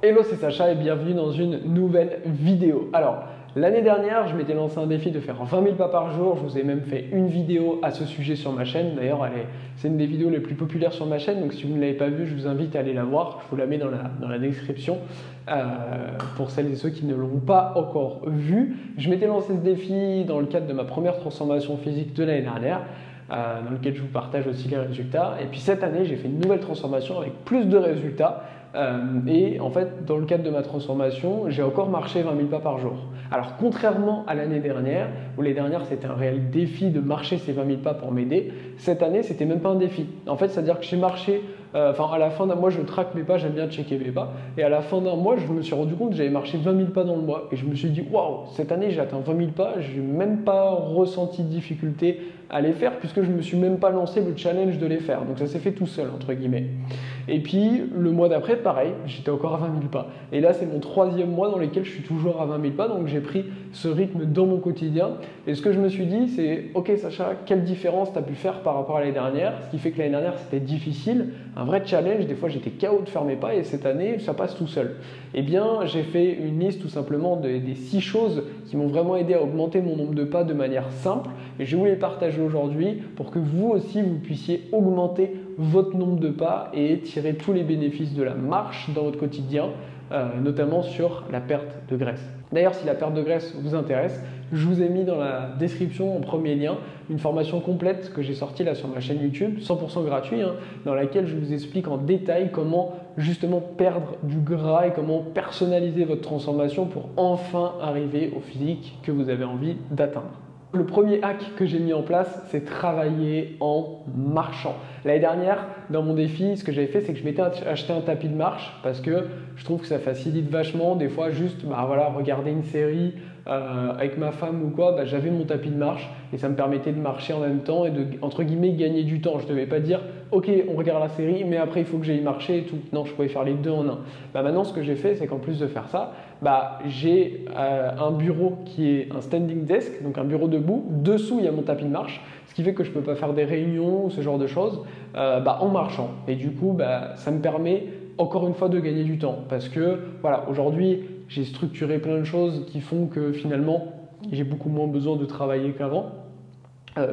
Hello, c'est Sacha et bienvenue dans une nouvelle vidéo. Alors, l'année dernière, je m'étais lancé un défi de faire 20 000 pas par jour. Je vous ai même fait une vidéo à ce sujet sur ma chaîne. D'ailleurs, c'est une des vidéos les plus populaires sur ma chaîne. Donc, si vous ne l'avez pas vue, je vous invite à aller la voir. Je vous la mets dans la description pour celles et ceux qui ne l'ont pas encore vue. Je m'étais lancé ce défi dans le cadre de ma première transformation physique de l'année dernière. Dans lequel je vous partage aussi les résultats. Et puis cette année, j'ai fait une nouvelle transformation avec plus de résultats. Et en fait, dans le cadre de ma transformation, j'ai encore marché 20 000 pas par jour. Alors, contrairement à l'année dernière, où l'année dernière, c'était un réel défi de marcher ces 20 000 pas pour m'aider, cette année, c'était même pas un défi. En fait, c'est-à-dire que j'ai marché, à la fin d'un mois, je traque mes pas, j'aime bien checker mes pas. Et à la fin d'un mois, je me suis rendu compte que j'avais marché 20 000 pas dans le mois. Et je me suis dit, waouh, cette année, j'ai atteint 20 000 pas, je n'ai même pas ressenti de difficulté à les faire, puisque je ne me suis même pas lancé le challenge de les faire. Donc, ça s'est fait tout seul, entre guillemets. Et puis, le mois d'après, pareil, j'étais encore à 20 000 pas. Et là, c'est mon troisième mois dans lequel je suis toujours à 20 000 pas. Donc, j'ai pris ce rythme dans mon quotidien. Et ce que je me suis dit, c'est « Ok, Sacha, quelle différence tu as pu faire par rapport à l'année dernière ?» Ce qui fait que l'année dernière, c'était difficile, un vrai challenge. Des fois, j'étais KO de faire mes pas. Et cette année, ça passe tout seul. Eh bien, j'ai fait une liste tout simplement des 6 choses qui m'ont vraiment aidé à augmenter mon nombre de pas de manière simple. Et je vais vous les partager aujourd'hui pour que vous aussi, vous puissiez augmenter votre nombre de pas et tirer tous les bénéfices de la marche dans votre quotidien, notamment sur la perte de graisse. D'ailleurs, si la perte de graisse vous intéresse, je vous ai mis dans la description en premier lien une formation complète que j'ai sortie là sur ma chaîne YouTube, 100% gratuit, dans laquelle je vous explique en détail comment justement perdre du gras et comment personnaliser votre transformation pour enfin arriver au physique que vous avez envie d'atteindre. Le premier hack que j'ai mis en place, c'est travailler en marchant. L'année dernière, dans mon défi, ce que j'avais fait, c'est que je m'étais acheté un tapis de marche parce que je trouve que ça facilite vachement. Des fois, juste regarder une série avec ma femme ou quoi, j'avais mon tapis de marche et ça me permettait de marcher en même temps et de, entre guillemets, gagner du temps. Je ne devais pas dire « Ok, on regarde la série, mais après, il faut que j'aille marcher et tout. » Non, je pouvais faire les deux en un. Maintenant, ce que j'ai fait, c'est qu'en plus de faire ça, j'ai un bureau qui est un standing desk, donc un bureau debout. Dessous, il y a mon tapis de marche, ce qui fait que je ne peux pas faire des réunions ou ce genre de choses en marchant. Et du coup, ça me permet encore une fois de gagner du temps parce que voilà, aujourd'hui, j'ai structuré plein de choses qui font que finalement, j'ai beaucoup moins besoin de travailler qu'avant.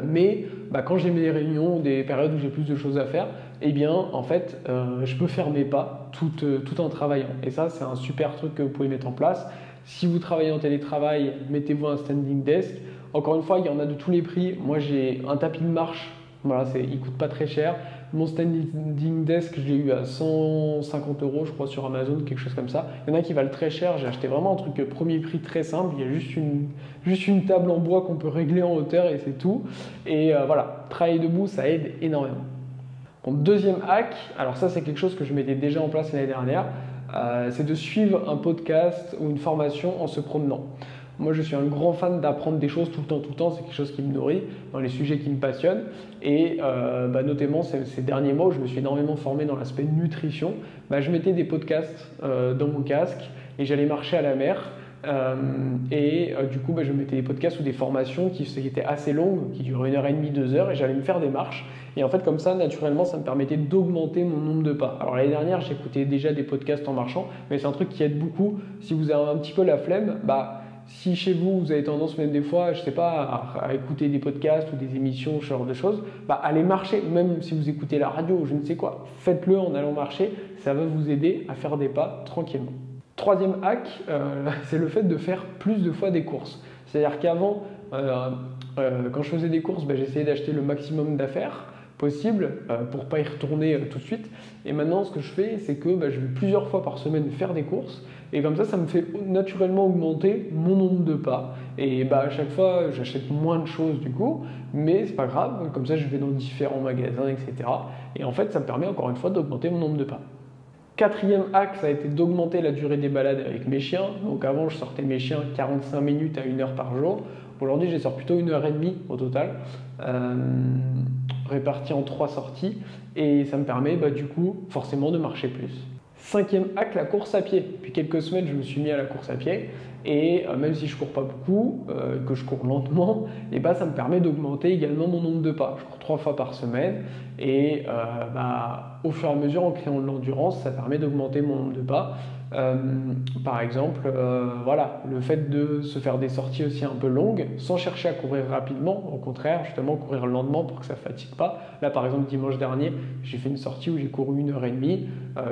Mais quand j'ai mes réunions, des périodes où j'ai plus de choses à faire, eh bien, en fait, je peux faire mes pas tout en travaillant. Et ça, c'est un super truc que vous pouvez mettre en place. Si vous travaillez en télétravail, mettez-vous un standing desk. Encore une fois, il y en a de tous les prix. Moi, j'ai un tapis de marche. Voilà, il ne coûte pas très cher. Mon standing desk, je l'ai eu à 150 €, je crois, sur Amazon, quelque chose comme ça. Il y en a qui valent très cher. J'ai acheté vraiment un truc premier prix très simple. Il y a juste une table en bois qu'on peut régler en hauteur et c'est tout. Et voilà, travailler debout, ça aide énormément. Mon deuxième hack, alors ça, c'est quelque chose que je mettais déjà en place l'année dernière, c'est de suivre un podcast ou une formation en se promenant. Moi, je suis un grand fan d'apprendre des choses tout le temps. C'est quelque chose qui me nourrit dans les sujets qui me passionnent. Et notamment ces derniers mois où je me suis énormément formé dans l'aspect nutrition, je mettais des podcasts dans mon casque et j'allais marcher à la mer. Du coup, je mettais des podcasts ou des formations qui étaient assez longues, qui duraient 1h30, 2 heures, et j'allais me faire des marches. Et en fait, comme ça, naturellement, ça me permettait d'augmenter mon nombre de pas. Alors l'année dernière, j'écoutais déjà des podcasts en marchant, mais c'est un truc qui aide beaucoup. Si vous avez un petit peu la flemme, si chez vous, vous avez tendance même des fois, je sais pas, à écouter des podcasts ou des émissions, ce genre de choses, allez marcher, même si vous écoutez la radio ou je ne sais quoi, faites-le en allant marcher, ça va vous aider à faire des pas tranquillement. Troisième hack, c'est le fait de faire plus de fois des courses. C'est-à-dire qu'avant, quand je faisais des courses, j'essayais d'acheter le maximum d'affaires possible pour ne pas y retourner tout de suite. Et maintenant, ce que je fais, c'est que je vais plusieurs fois par semaine faire des courses. Et comme ça me fait naturellement augmenter mon nombre de pas. Et à chaque fois, j'achète moins de choses du coup, mais c'est pas grave. Comme ça, je vais dans différents magasins, etc. Et en fait, ça me permet encore une fois d'augmenter mon nombre de pas. Quatrième hack, ça a été d'augmenter la durée des balades avec mes chiens. Donc avant, je sortais mes chiens 45 minutes à 1 heure par jour. Aujourd'hui, je les sors plutôt 1h30 au total, répartis en 3 sorties. Et ça me permet du coup forcément de marcher plus. Cinquième hack, la course à pied. Depuis quelques semaines, je me suis mis à la course à pied. Et même si je ne cours pas beaucoup, que je cours lentement, ça me permet d'augmenter également mon nombre de pas. Je cours 3 fois par semaine et au fur et à mesure, en créant de l'endurance, ça permet d'augmenter mon nombre de pas. Par exemple, voilà, le fait de se faire des sorties aussi un peu longues, sans chercher à courir rapidement, au contraire, justement courir lentement pour que ça ne fatigue pas. Là, par exemple, dimanche dernier, j'ai fait une sortie où j'ai couru 1h30.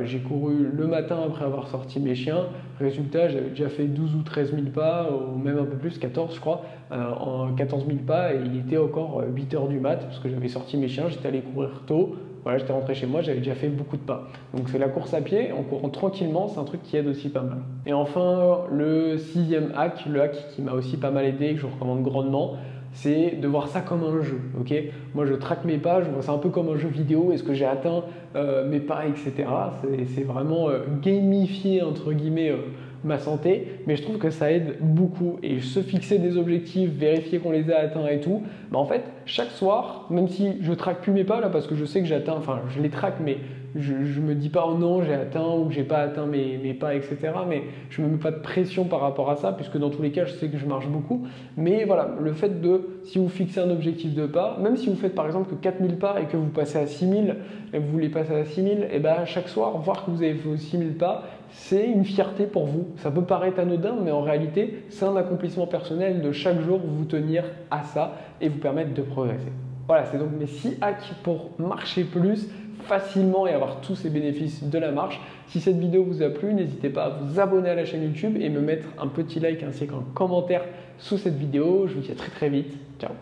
J'ai couru le matin après avoir sorti mes chiens. Résultat, j'avais déjà fait 12 ou 13 000 pas, ou même un peu plus, 14 je crois, en 14 000 pas, et il était encore 8 h du mat, parce que j'avais sorti mes chiens, j'étais allé courir tôt. Voilà, j'étais rentré chez moi, j'avais déjà fait beaucoup de pas. Donc c'est la course à pied, en courant tranquillement, c'est un truc qui aide aussi pas mal. Et enfin, le 6e hack, le hack qui m'a aussi pas mal aidé, que je vous recommande grandement, c'est de voir ça comme un jeu. Ok, moi je traque mes pas, je vois ça un peu comme un jeu vidéo, est-ce que j'ai atteint mes pas, etc. C'est vraiment gamifier entre guillemets ma santé, mais je trouve que ça aide beaucoup. Et se fixer des objectifs, vérifier qu'on les a atteints et tout, bah en fait, chaque soir, même si je traque plus mes pas là, parce que je sais que j'atteins, enfin je les traque, mais je me dis pas oh non j'ai atteint ou que j'ai pas atteint mes pas, etc. Mais je me mets pas de pression par rapport à ça, puisque dans tous les cas je sais que je marche beaucoup. Mais voilà, le fait de, si vous fixez un objectif de pas, même si vous faites par exemple que 4000 pas et que vous passez à 6000 et que vous voulez passer à 6000, et ben chaque soir voir que vous avez fait 6000 pas, c'est une fierté pour vous. Ça peut paraître anodin, mais en réalité c'est un accomplissement personnel de chaque jour vous tenir à ça et vous permettre de progresser. Voilà, c'est donc mes 6 hacks pour marcher plus facilement et avoir tous ces bénéfices de la marche. Si cette vidéo vous a plu, n'hésitez pas à vous abonner à la chaîne YouTube et me mettre un petit like ainsi qu'un commentaire sous cette vidéo. Je vous dis à très vite. Ciao.